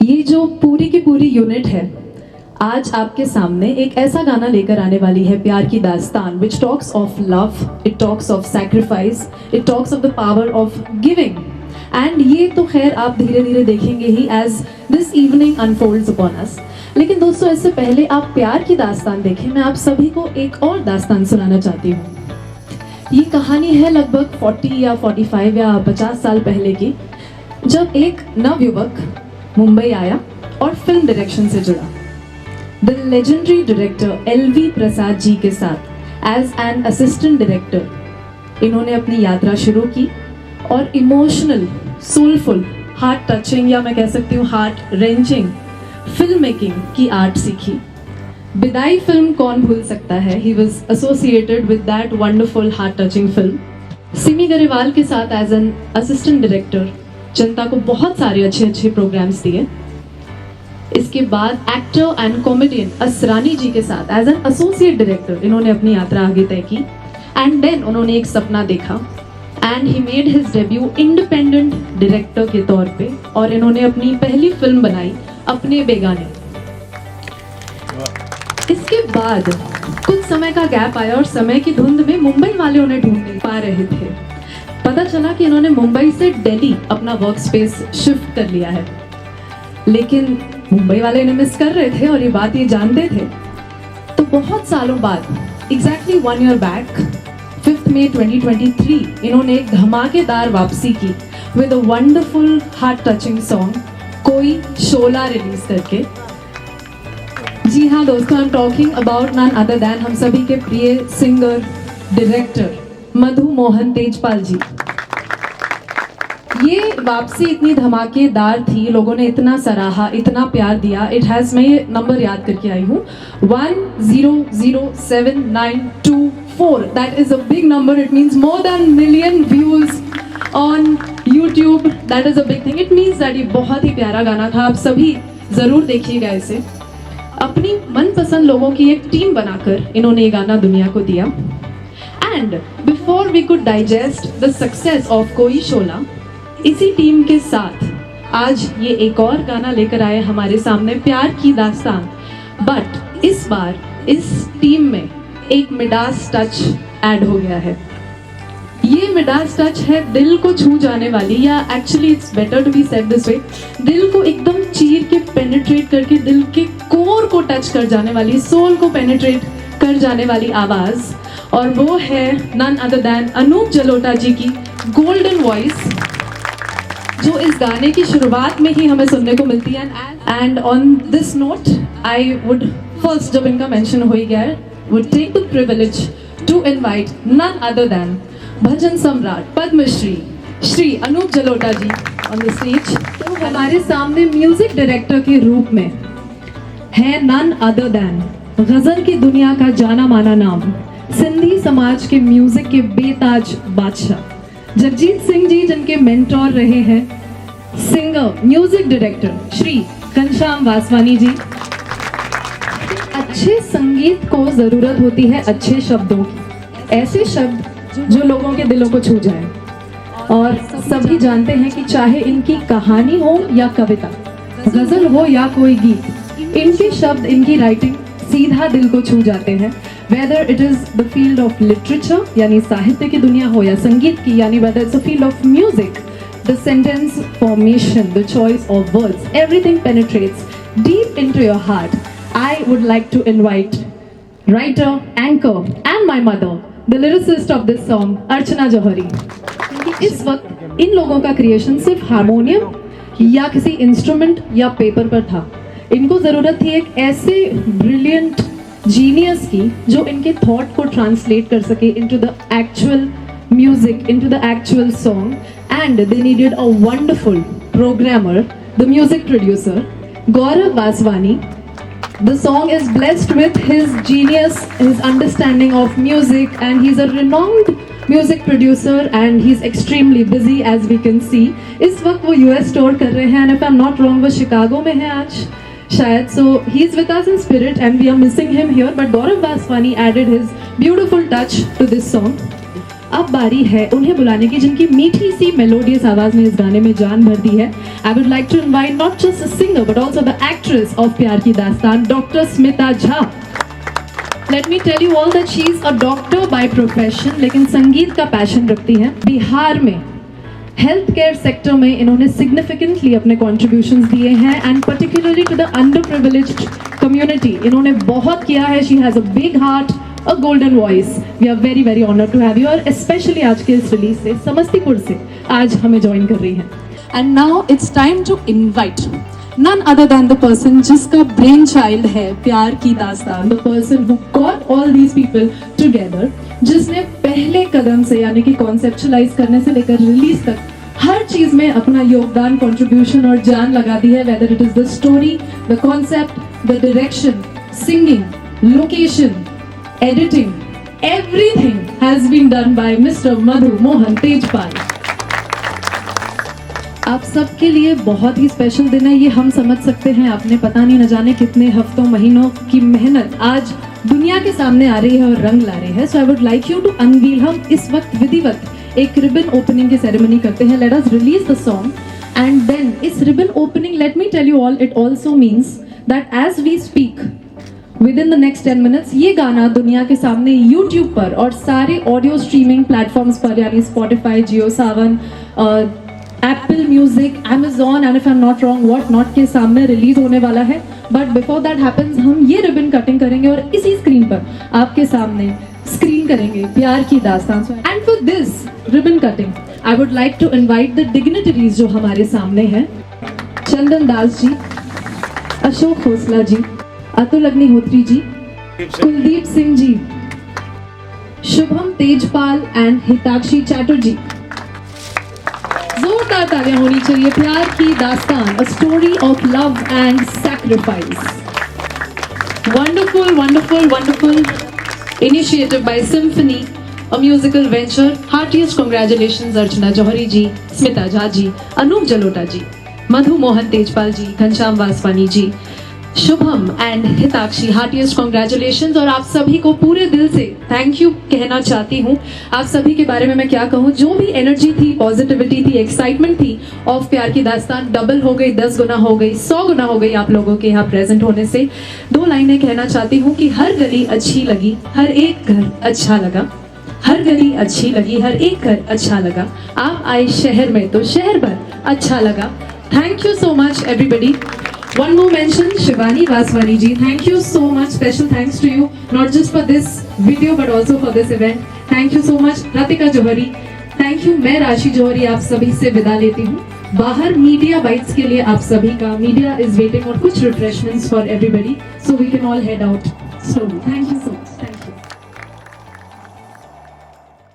ये जो पूरी की पूरी यूनिट है आज आपके सामने एक ऐसा गाना लेकर आने वाली है, प्यार की दास्तान, which talks of love, it talks of sacrifice, it talks of the power of giving. And ये तो खैर आप धीरे धीरे देखेंगे ही as this evening unfolds upon us. लेकिन दोस्तों, इससे पहले आप प्यार की दास्तान देखें, मैं आप सभी को एक और दास्तान सुनाना चाहती हूँ। ये कहानी है लगभग 40 या 45 या 50 साल पहले की, जब एक नवयुवक मुंबई आया और फिल्म डायरेक्शन से जुड़ा। The legendary director L V. Prasad ji के साथ एज एन असिस्टेंट डायरेक्टर इन्होंने अपनी यात्रा शुरू की और इमोशनल, सोलफुल, हार्ट टचिंग या मैं कह सकती हूँ हार्ट रेंचिंग फिल्म मेकिंग की आर्ट सीखी। विदाई फिल्म कौन भूल सकता है, he was associated with that wonderful heart touching film. Simi Garewal के साथ एज एन असिस्टेंट डायरेक्टर जनता को बहुत सारे अच्छे अच्छे प्रोग्राम्स दिए। इसके बाद एक्टर एंड कॉमेडियन असरानी जी के साथ एज एन एसोसिएट डायरेक्टर इन्होंने अपनी यात्रा आगे तय की। एंड देन उन्होंने एक सपना देखा and he made his debut independent director के तौर पे, और इन्होंने अपनी पहली फिल्म बनाई अपने बेगाने। इसके बाद कुछ समय का गैप आया और समय की धुंध में मुंबई वाले उन्हें ढूंढ नहीं पा रहे थे। पता चला कि इन्होंने मुंबई से दिल्ली अपना वर्क स्पेस शिफ्ट कर लिया है, लेकिन मुंबई वाले इन्हें मिस कर रहे थे और ये बात ये जानते थे। तो बहुत सालों बाद, एग्जैक्टली 1 year बैक, 5 May 2023 इन्होंने एक धमाकेदार वापसी की with a wonderful heart touching song कोई शोला रिलीज करके। जी हाँ दोस्तों, I am talking about none other than हम सभी के प्रिय सिंगर डायरेक्टर मधु मोहन तेजपाल जी। ये वापसी इतनी धमाकेदार थी, लोगों ने इतना सराहा, इतना प्यार दिया। इट हैज़, मैं ये नंबर याद करके आई हूँ, 100792 That is a big number. It means more than million views on YouTube. That is a big thing. It means that ये बहुत ही प्यारा गाना था। आप सभी ज़रूर देखिएगा इसे। अपनी मनपसंद लोगों की एक टीम बनाकर इन्होंने ये गाना दुनिया को दिया। And before we could digest the success of कोई शोला, इसी टीम के साथ आज ये एक और गाना लेकर आए हमारे सामने, प्यार की दास्तान। बट इस बार इस टीम में एक मिडास टच ऐड हो गया है। ये मिडास टच है दिल को छू जाने वाली, या actually it's better to be said this way, दिल को एकदम चीर के पेनिट्रेट करके दिल के कोर को टच कर जाने वाली, सोल को पेनिट्रेट कर जाने वाली आवाज, और वो है none other than Anup Jalota ji की गोल्डन वॉइस, जो इस गाने की शुरुआत में ही हमें सुनने को मिलती है। And on this note I would first, जब इनका मेंशन हो ही गया है, would take the privilege to invite none other than भजन सम्राट Padmashri Shri Anup Jalota ji on the stage. तो हमारे सामने म्यूजिक डायरेक्टर के रूप में है नन अदर दैन गजल की दुनिया का जाना माना नाम, सिंधी समाज के म्यूजिक के बेताज बादशाह जगजीत सिंह जी, जिनके मेंटोर रहे हैं singer music director Shri Ghanshyam Vaswani ji. अच्छे संगीत को जरूरत होती है अच्छे शब्दों की, ऐसे शब्द जो लोगों के दिलों को छू जाए। और सभी जानते हैं कि चाहे इनकी कहानी हो या कविता, गजल हो या कोई गीत, इनके शब्द, इनकी राइटिंग सीधा दिल को छू जाते हैं। Whether it is the field of literature यानी साहित्य की दुनिया हो, या संगीत की, यानी whether it's a field of music, the sentence formation, the choice of words, everything penetrates deep into your heart. I would like to invite writer, anchor and my mother, the lyricist of this song, अर्चना जौहरी। इस वक्त इन लोगों का creation सिर्फ harmonium या किसी instrument या paper पर था। इनको जरूरत थी एक ऐसे ब्रिलियंट जीनियस की जो इनके थॉट को ट्रांसलेट कर सके into the actual music, into the actual song, and they needed a wonderful programmer, the music producer Gaurav Vaswani. The song is blessed with his genius, his understanding of music, and he's a renowned music producer and he's extremely busy as we can see. इस वक्त वो US tour कर रहे हैं, and if I'm not wrong वो Chicago में है आज शायद। So he's with us in spirit and we are missing him here, but Gaurav Vaswani added his beautiful touch to this song. अब बारी है उन्हें बुलाने की जिनकी मीठी सी मेलोडियस आवाज ने इस गाने में जान भर दी है। I would like to invite not just a singer but also the actress of Pyaar Ki Daastaan, doctor Smita Jha. Let me tell you all that she is a doctor by profession, लेकिन संगीत का पैशन रखती हैं। बिहार में हेल्थ केयर सेक्टर में इन्होंने significantly अपने contributions दिए हैं and particularly to the underprivileged community इन्होंने बहुत किया है। She has a big heart, a golden voice. We are very very honoured to have you और स्पेशली आज के इस रिलीज से समस्तीपुर से आज हमें ज्वाइन कर रही हैं। And now it's time to invite none other than the person जिसका brain child है प्यार की दास्तान, the person who got all these people together, जिसने पहले कदम से यानी कि कॉन्सेप्चुलाइज करने से लेकर रिलीज तक हर चीज में अपना योगदान, कंट्रीब्यूशन और जान लगा दी है। whether it is the story, the concept, the direction, singing, location, editing, everything has been done by Mr. Madhu Mohan Tejpal। आप सबके लिए बहुत ही स्पेशल दिन है, ये हम समझ सकते हैं। आपने पता नहीं न जाने कितने हफ्तों महीनों की मेहनत आज दुनिया के सामने आ रही है और रंग ला रही है। So I would like you to unveil. हम इस वक्त विधिवत एक रिबन ओपनिंग की सेरेमनी करते हैं। Let us release the song and then इस ribbon opening, let me tell you all, it also means that as we speak within the next 10 minutes ये गाना दुनिया के सामने यूट्यूब पर और सारे ऑडियो स्ट्रीमिंग प्लेटफॉर्म्स पर यानी Spotify, Jio Sawan, Apple music, Amazon and if I am not wrong what not के सामने रिलीज होने वाला है। बट बिफोर दैट हैपेंस हम ये रिबन कटिंग करेंगे और इसी स्क्रीन पर आपके सामने स्क्रीन करेंगे Pyaar Ki Daastaan. And for this ribbon cutting I would like to invite the dignitaries जो हमारे सामने हैं। चंदन दास जी, अशोक खोसला जी, अतुल अग्निहोत्री जी, कुलदीप सिंह जी, शुभम तेजपाल एंड हिताक्षी चैटर्जी। जोरदार तालियां होनी चाहिए। Pyaar Ki Daastaan, a story of love and sacrifice. Wonderful wonderful wonderful initiative by Symphony, a musical venture. Heartiest congratulations Archana Johri ji, Smita Jha ji, Anup Jalota ji, Madhu Mohan Tejpal ji, Ghanshyam Vaswani ji, Shubham and Hitakshi. Heartiest congratulations और आप सभी को पूरे दिल से थैंक यू कहना चाहती हूँ। आप सभी के बारे में मैं क्या कहूँ, जो भी एनर्जी थी, पॉजिटिविटी थी, एक्साइटमेंट थी ऑफ प्यार की दास्तान डबल हो गई, 10 गुना हो गई, 100 गुना हो गई आप लोगों के यहाँ प्रेजेंट होने से। 2 लाइनें कहना चाहती हूँ कि हर गली अच्छी लगी, हर एक घर अच्छा लगा, हर गली अच्छी लगी, हर एक घर अच्छा लगा, आप आए शहर में तो शहर भर अच्छा लगा। Thank you so much everybody. One more mention, Shivani Vaswani ji, thank you so much. Special thanks to you, not just for this video but also for this event. Thank you so much. Ratika Johari, thank you. मैं राशि जौहरी आप सभी से विदा लेती हूँ। बाहर media bytes के लिए आप सभी का मीडिया इज वेटिंग और कुछ refreshments for everybody, so we can all head out slowly. Thank you so much.